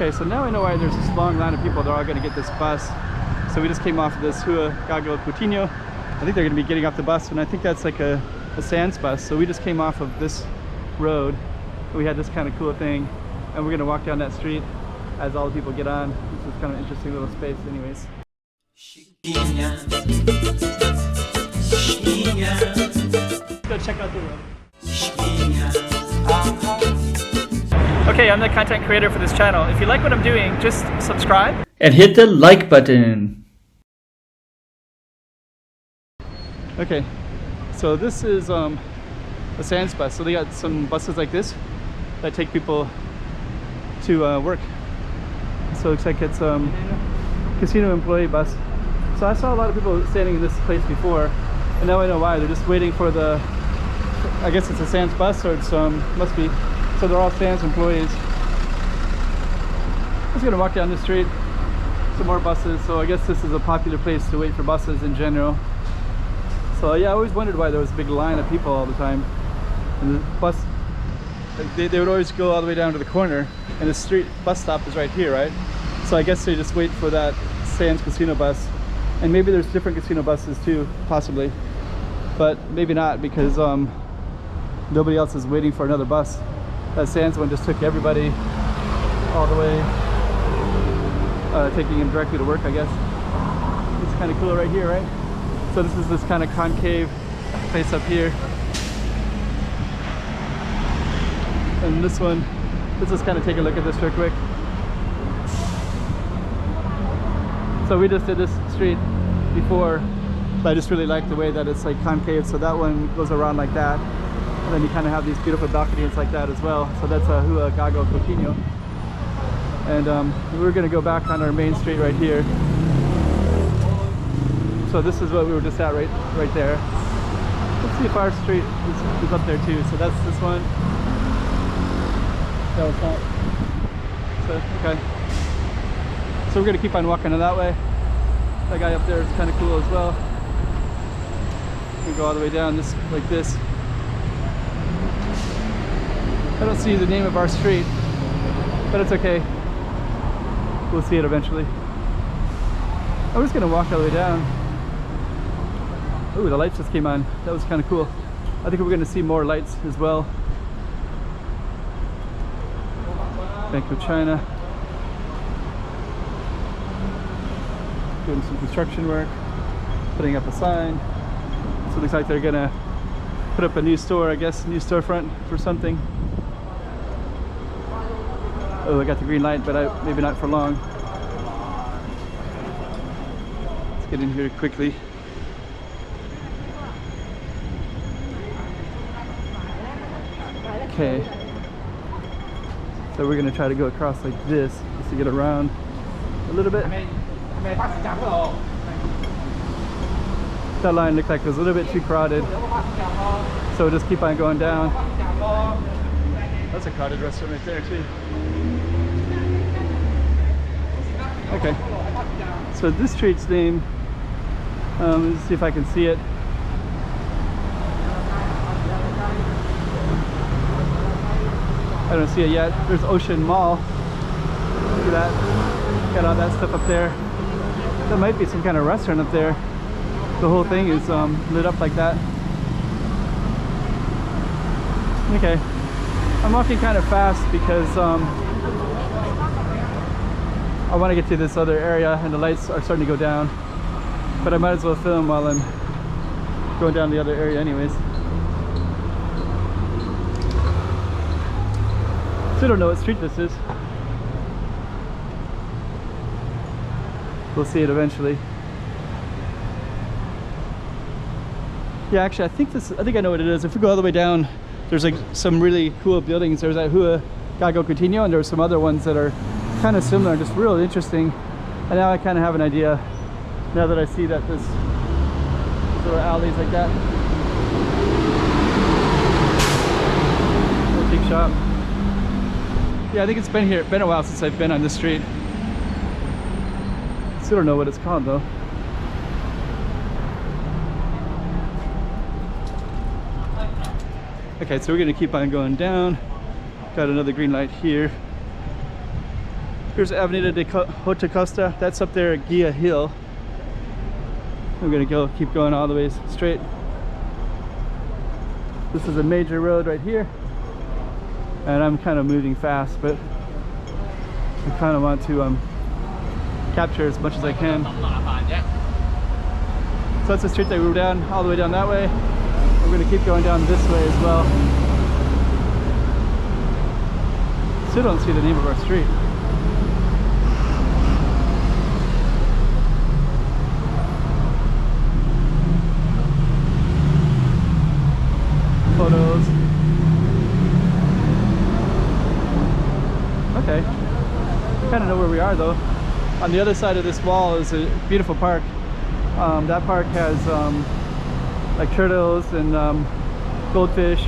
Okay, so now I know why there's this long line of people. They're all going to get this bus. So we just came off of this Zhuhai Coutinho. I think they're going to be getting off the bus, and I think that's like a sands bus. So we just came off of this road. We had this kind of cool thing, and we're going to walk down that street as all the people get on. This is kind of an interesting little space anyways. Go check out the road. Okay, I'm the content creator for this channel. If you like what I'm doing, just subscribe and hit the like button. Okay, so this is a sands bus. So they got some buses like this that take people to work. So it looks like it's casino employee bus. So I saw a lot of people standing in this place before, and now I know why. They're just waiting for the, I guess it's a sands bus, or it's must be. So they're all sands employees. I'm just gonna walk down the street. Some more buses. So I guess this is a popular place to wait for buses in general. So yeah, I always wondered why there was a big line of people all the time. And the bus, they would always go all the way down to the corner, and the street bus stop is right here, right? So I guess they just wait for that sands casino bus. And maybe there's different casino buses too, possibly. But maybe not, because nobody else is waiting for another bus. That sands one just took everybody all the way, taking them directly to work, I guess. It's kind of cool right here, right? So this is this kind of concave place up here. And this one, let's just kind of take a look at this real quick. So we just did this street before, but I just really like the way that it's like concave. So that one goes around like that. And then you kind of have these beautiful balconies like that as well. So that's a Zhuhai Coutinho. And we're going to go back on our main street right here. So this is what we were just at right there. Let's see if our street is up there too. So that's this one. No, it's not. So, okay. So we're going to keep on walking in that way. That guy up there is kind of cool as well. We go all the way down this like this. I don't see the name of our street, but it's okay. We'll see it eventually. I'm just gonna walk all the way down. Ooh, the lights just came on. That was kind of cool. I think we're gonna see more lights as well. Bank of China. Doing some construction work, putting up a sign. So it looks like they're gonna put up a new store, I guess, new storefront for something. Oh, I got the green light, but maybe not for long. Let's get in here quickly. Okay. So we're gonna try to go across like this, just to get around a little bit. That line looked like it was a little bit too crowded. So we'll just keep on going down. That's a crowded restaurant right there too. Okay, so this street's name, let's see if I can see it. I don't see it yet. There's Ocean Mall. Look at that. Got all that stuff up there. There might be some kind of restaurant up there. The whole thing is lit up like that. Okay, I'm walking kind of fast because I want to get to this other area and the lights are starting to go down, but I might as well film while I'm going down the other area anyways. Still don't know what street this is. We'll see it eventually. Yeah, actually I think I know what it is. If we go all the way down, there's like some really cool buildings. There's that Zhuhai Coutinho, and there's some other ones that are kind of similar, just real interesting. And now I kind of have an idea, now that I see that there's little alleys like that. Boutique shop. Yeah, I think it's been a while since I've been on this street. Still don't know what it's called though. Okay, so we're gonna keep on going down. Got another green light here. Here's Avenida de Hota Costa. That's up there at Guia Hill. I'm gonna keep going all the way straight. This is a major road right here. And I'm kind of moving fast, but I kind of want to capture as much as I can. So that's the street that we were down, all the way down that way. We're going to keep going down this way as well. Still don't see the name of our street. Photos. Okay. I kind of know where we are though. On the other side of this wall is a beautiful park. That park has like turtles and goldfish, tea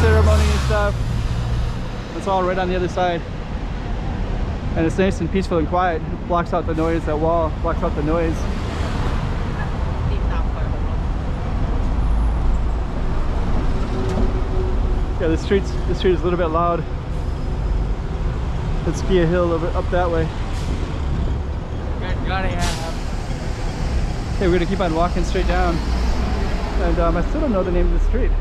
ceremony and stuff. It's all right on the other side. And it's nice and peaceful and quiet. It blocks out the noise, that wall blocks out the noise. Yeah, the street is a little bit loud. Let's ski a hill up that way. Okay, we're gonna keep on walking straight down. And I still don't know the name of the street.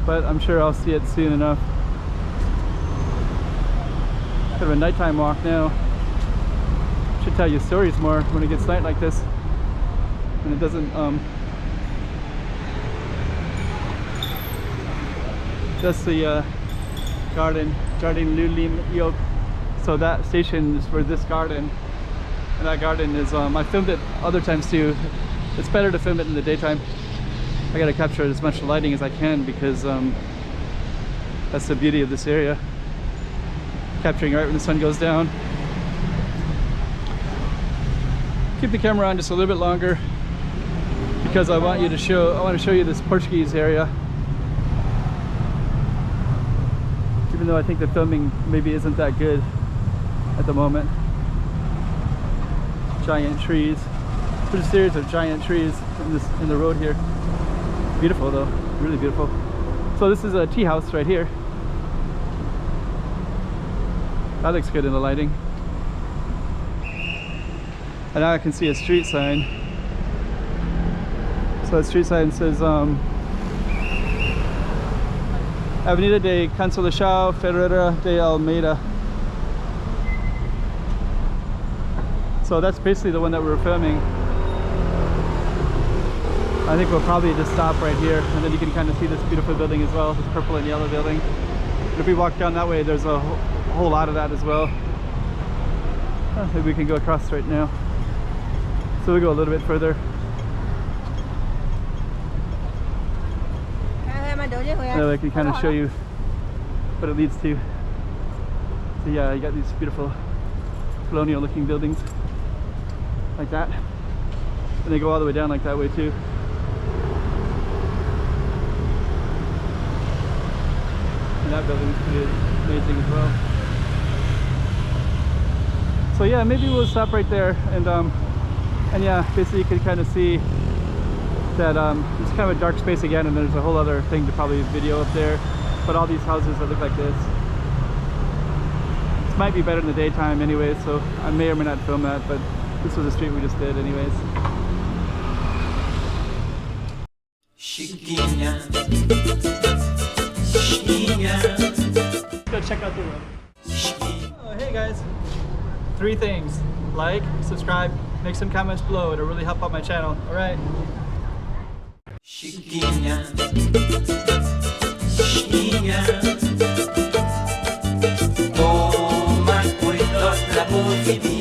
But I'm sure I'll see it soon enough. Kind of a nighttime walk now. Should tell you stories more when it gets night like this. And it doesn't that's the Jardin Lulim Yok. So that station is for this garden, and that garden is I filmed it other times too. It's better to film it in the daytime. I gotta capture as much lighting as I can because that's the beauty of this area. Capturing right when the sun goes down. Keep the camera on just a little bit longer because I want to show you this Portuguese area. Even though I think the filming maybe isn't that good at the moment. Giant trees. There's a series of giant trees in the road here. Beautiful though, really beautiful. So this is a tea house right here. That looks good in the lighting. And now I can see a street sign. So the street sign says Avenida de Conselheiro Ferreira de Almeida. So that's basically the one that we were filming. I think we'll probably just stop right here, and then you can kind of see this beautiful building as well, this purple and yellow building. But if we walk down that way, there's a whole lot of that as well. Maybe we can go across right now. So we go a little bit further. And I can kind of show you what it leads to. So yeah, you got these beautiful colonial looking buildings like that. And they go all the way down like that way too. And that building is pretty amazing as well. So yeah, maybe we'll stop right there and yeah, basically you can kind of see that it's kind of a dark space again, and there's a whole other thing to probably video up there. But all these houses that look like this. This might be better in the daytime anyway, so I may or may not film that, but this was a street we just did anyways. Chiquinha, Chiquinha. Let's go check out the road. Oh, hey guys. 3 things. Like, subscribe, make some comments below. It'll really help out my channel. Alright. Chiquinha, Chiquinha, toma cuidado da movimento.